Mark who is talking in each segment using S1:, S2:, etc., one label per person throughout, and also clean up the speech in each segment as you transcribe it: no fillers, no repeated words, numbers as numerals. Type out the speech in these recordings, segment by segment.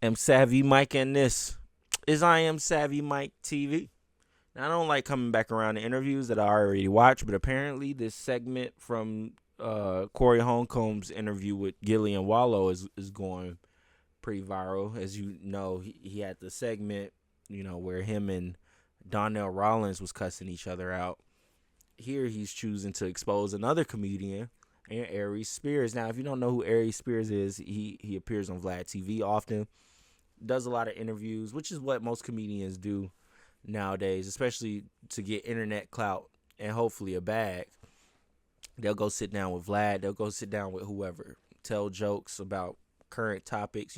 S1: am Savvy Mike, and this is I Am Savvy Mike TV. Now, I don't like coming back around to interviews that I already watched, but apparently this segment from Corey Holcomb's interview with Gillian Wallow is going pretty viral. As you know, he had the segment, where him and Donnell Rollins was cussing each other out. Here he's choosing to expose another comedian, and Aries Spears. Now, if you don't know who Aries Spears is, he appears on Vlad TV often, does a lot of interviews, which is what most comedians do nowadays, especially to get internet clout and hopefully a bag. They'll go sit down with Vlad. They'll go sit down with whoever, tell jokes about current topics.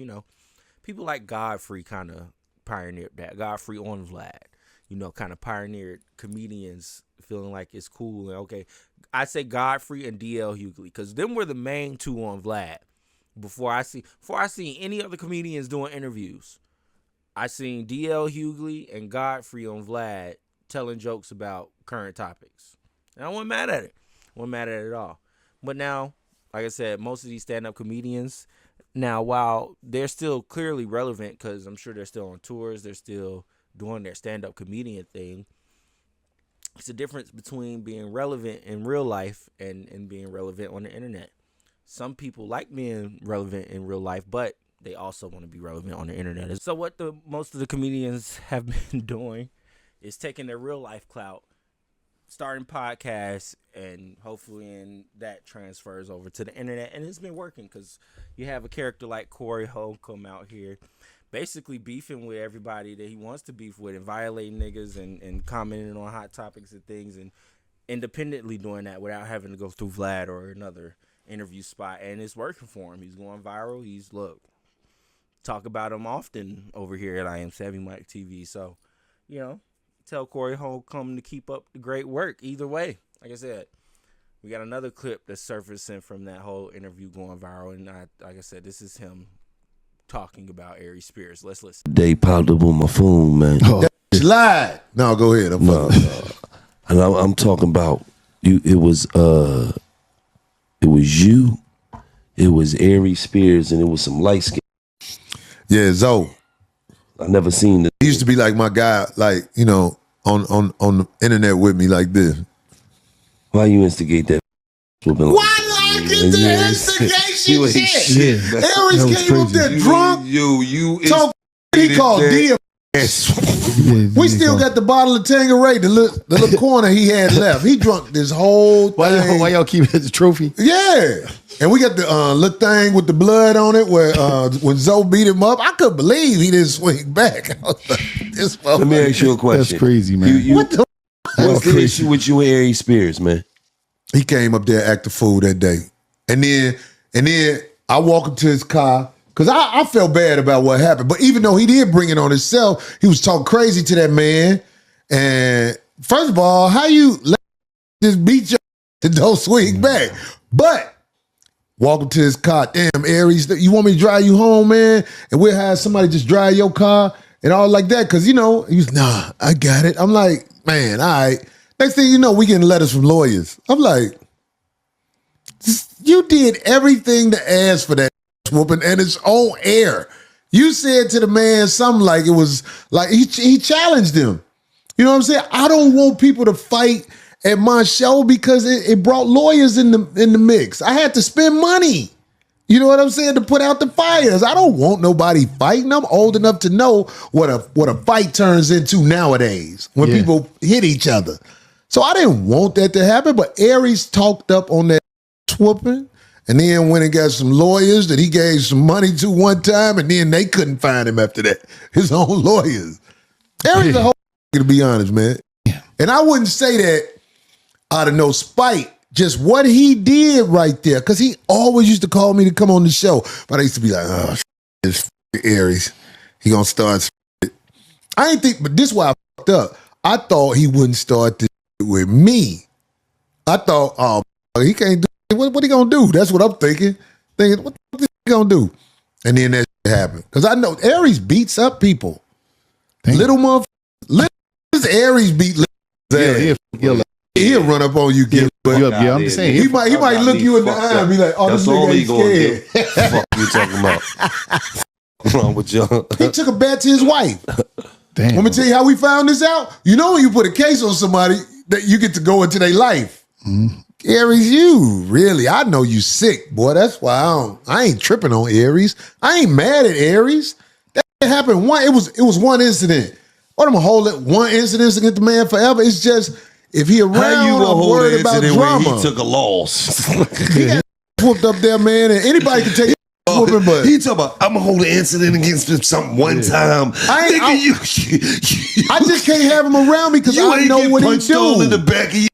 S1: People like Godfrey kind of pioneered that. Godfrey on Vlad, kind of pioneered comedians feeling like it's cool. And okay, I say Godfrey and DL Hughley because them were the main two on Vlad. Before I see any other comedians doing interviews, I seen DL Hughley and Godfrey on Vlad telling jokes about current topics. And I wasn't mad at it. Wasn't mad at it at all. But now, like I said, most of these stand-up comedians, now, while they're still clearly relevant, because I'm sure they're still on tours, they're still doing their stand-up comedian thing, it's a difference between being relevant in real life and being relevant on the internet. Some people like being relevant in real life, but they also want to be relevant on the internet. So what most of the comedians have been doing is taking their real life clout, starting podcasts, and hopefully that transfers over to the internet. And it's been working because you have a character like Corey Holcomb out here basically beefing with everybody that he wants to beef with and violating niggas and commenting on hot topics and things and independently doing that without having to go through Vlad or another interview spot. And it's working for him. He's going viral. Talk about him often over here at I Am Savvy Mike TV. So, tell Corey Holcomb to keep up the great work. Either way, like I said, we got another clip that's surfacing from that whole interview going viral. And like I said, this is him talking about Aries Spears. Let's listen.
S2: They popped up on my phone, man.
S3: Oh, that's lied. No, go ahead.
S2: And I'm talking about you. It was you. It was Aries Spears, and it was some light skin.
S3: Yeah, Zoe.
S2: I never seen it.
S3: He used to be like my guy, like, on the internet with me like this.
S2: Why you instigate that?
S3: Why like it? The instigation shit.
S2: Yeah.
S3: Aries came up there drunk. He called D. We still got the bottle of Tanqueray, the little corner he had left. He drunk this whole thing.
S4: Why y'all keep it as a trophy?
S3: Yeah. And we got the little thing with the blood on it where when Zoe beat him up, I couldn't believe he didn't swing back. I was like,
S2: let me ask you a question.
S4: That's crazy, man.
S2: What's the issue with you and Aries Spears, man?
S3: He came up there acting fool that day. And then I walk up to his car because I felt bad about what happened. But even though he did bring it on himself, he was talking crazy to that man. And first of all, how you let just beat you and don't swing back? But walk up to his car, damn, Aries, you want me to drive you home, man? And we'll have somebody just drive your car and all like that. Because, he was, nah, I got it. I'm like, man, all right. Next thing you know, we getting letters from lawyers. I'm like, you did everything to ask for that whooping and it's on air. You said to the man something like it was like he challenged him. You know what I'm saying? I don't want people to fight at my show because it brought lawyers in the mix. I had to spend money. You know what I'm saying? To put out the fires. I don't want nobody fighting. I'm old enough to know what a fight turns into nowadays when people hit each other. So I didn't want that to happen, but Aries talked up on that whooping and then went and got some lawyers that he gave some money to one time, and then they couldn't find him after that. His own lawyers. Aries a whole to be honest, man. Yeah. And I wouldn't say that out of no spite, just what he did right there, because he always used to call me to come on the show. But I used to be like, oh, this Aries. He gonna start. I ain't think, but this is why I fucked up. I thought he wouldn't start this with me. I thought, oh, he can't do it. What he gonna do? That's what I'm thinking. What is he gonna do? And then that shit happened. Because I know Aries beats up people. Little motherfuckers. Aries beat he'll run up on you,
S4: I'm just saying.
S3: He might look you in the eye and be like, "Oh, this nigga ain't scared."
S2: Fuck you talking about? wrong with y'all?
S3: He took a bat to his wife.
S4: Damn.
S3: Let me tell you how we found this out. You know when you put a case on somebody that you get to go into their life. Aries, you really, I know you sick, boy. That's why I ain't tripping on Aries. I ain't mad at Aries. That happened it was one incident. What am I holding one incident against the man forever? It's just if he around,
S2: How you gonna
S3: I'm
S2: hold
S3: worried
S2: an
S3: about
S2: incident when
S3: drama.
S2: he took a loss?
S3: He got whooped up there, man, and anybody can take whooping, but
S2: He talking about I'm gonna hold an incident against him something one time. You
S3: I just can't have him around me because I
S2: ain't
S3: know
S2: get
S3: what he
S2: punched all in the
S3: do.
S2: back of you.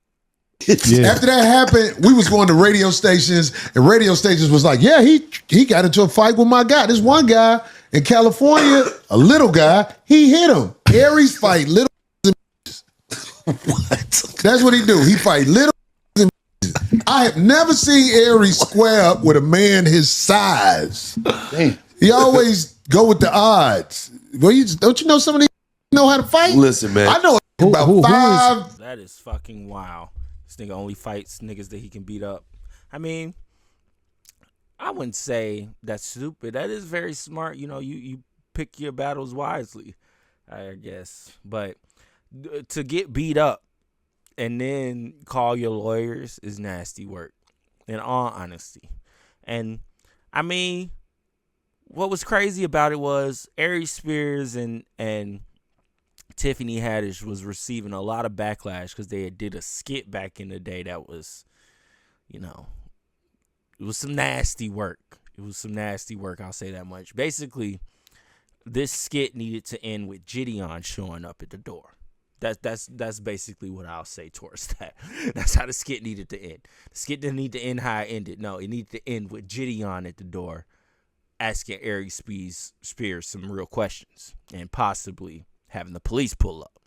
S4: Yeah.
S3: After that happened, we was going to radio stations, and radio stations was like, yeah, he got into a fight with my guy. This one guy in California, a little guy, he hit him. Aries fight little.
S2: What?
S3: That's what he do. He fight little. I have never seen Aries square up with a man his size.
S4: Damn.
S3: He always go with the odds. Well, don't you know some of these know how to fight?
S2: Listen, man.
S3: I know about
S4: who is-
S3: five.
S1: That is fucking wild. This nigga only fights niggas that he can beat up. I mean, I wouldn't say that's stupid. That is very smart. You know, you pick your battles wisely, I guess. But to get beat up and then call your lawyers is nasty work, in all honesty. And I mean, what was crazy about it was Aries Spears and Tiffany Haddish was receiving a lot of backlash because they did a skit back in the day that was, you know, it was some nasty work. It was some nasty work, I'll say that much. Basically, this skit needed to end with Gideon showing up at the door. That's basically what I'll say towards that. That's how the skit needed to end. The skit didn't need to end how it ended. No, it needed to end with Gideon at the door asking Aries Spears some real questions and possibly having the police pull up.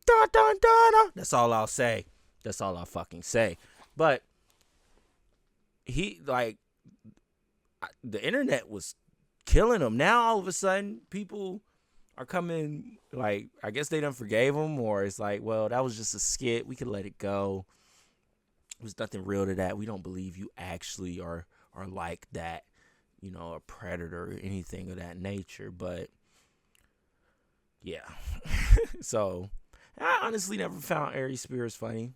S1: Dun, dun, dun, dun. That's all I'll say. That's all I'll fucking say. But the internet was killing him. Now all of a sudden, people are coming, like, I guess they done forgave him, or it's like, well, that was just a skit. We could let it go. There's nothing real to that. We don't believe you actually are like that, you know, a predator or anything of that nature. But yeah. So I honestly never found Aries Spears funny,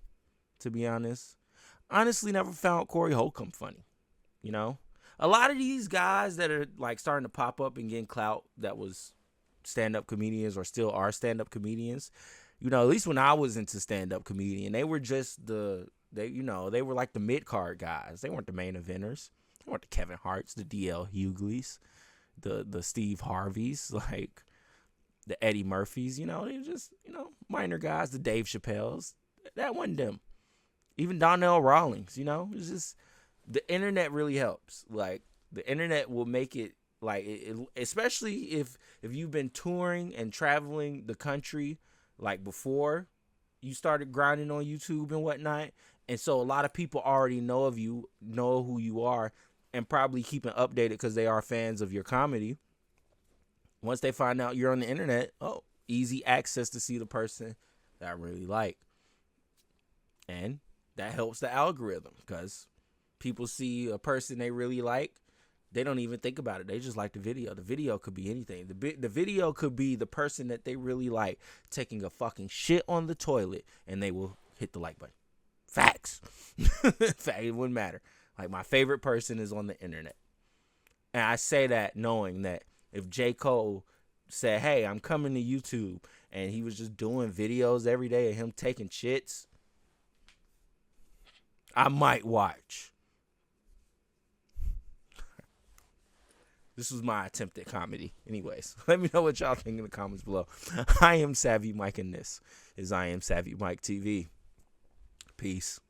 S1: to be honest. Honestly never found Corey Holcomb funny. You know? A lot of these guys that are like starting to pop up and getting clout that was stand-up comedians or still are stand-up comedians, you know, at least when I was into stand-up comedian, they were just they were like the mid-card guys. They weren't the main eventers. They weren't the Kevin Harts, the DL Hugleys, the Steve Harveys, like the Eddie Murphys, you know, they were just, you know, minor guys, the Dave Chappelles. That wasn't them. Even Donnell Rawlings, you know, it's just, the internet really helps. Like, the internet will make it, like, especially if you've been touring and traveling the country, like, before you started grinding on YouTube and whatnot. And so a lot of people already know of you, know who you are, and probably keeping updated because they are fans of your comedy. Once they find out you're on the internet, oh, easy access to see the person that I really like. And that helps the algorithm because people see a person they really like. They don't even think about it. They just like the video. The video could be anything. The video could be the person that they really like taking a fucking shit on the toilet, and they will hit the like button. Facts. Fact, it wouldn't matter. Like, my favorite person is on the internet. And I say that knowing that if J. Cole said, hey, I'm coming to YouTube, and he was just doing videos every day of him taking shits, I might watch. This was my attempt at comedy. Anyways, let me know what y'all think in the comments below. I am Savvy Mike, and this is I Am Savvy Mike TV. Peace.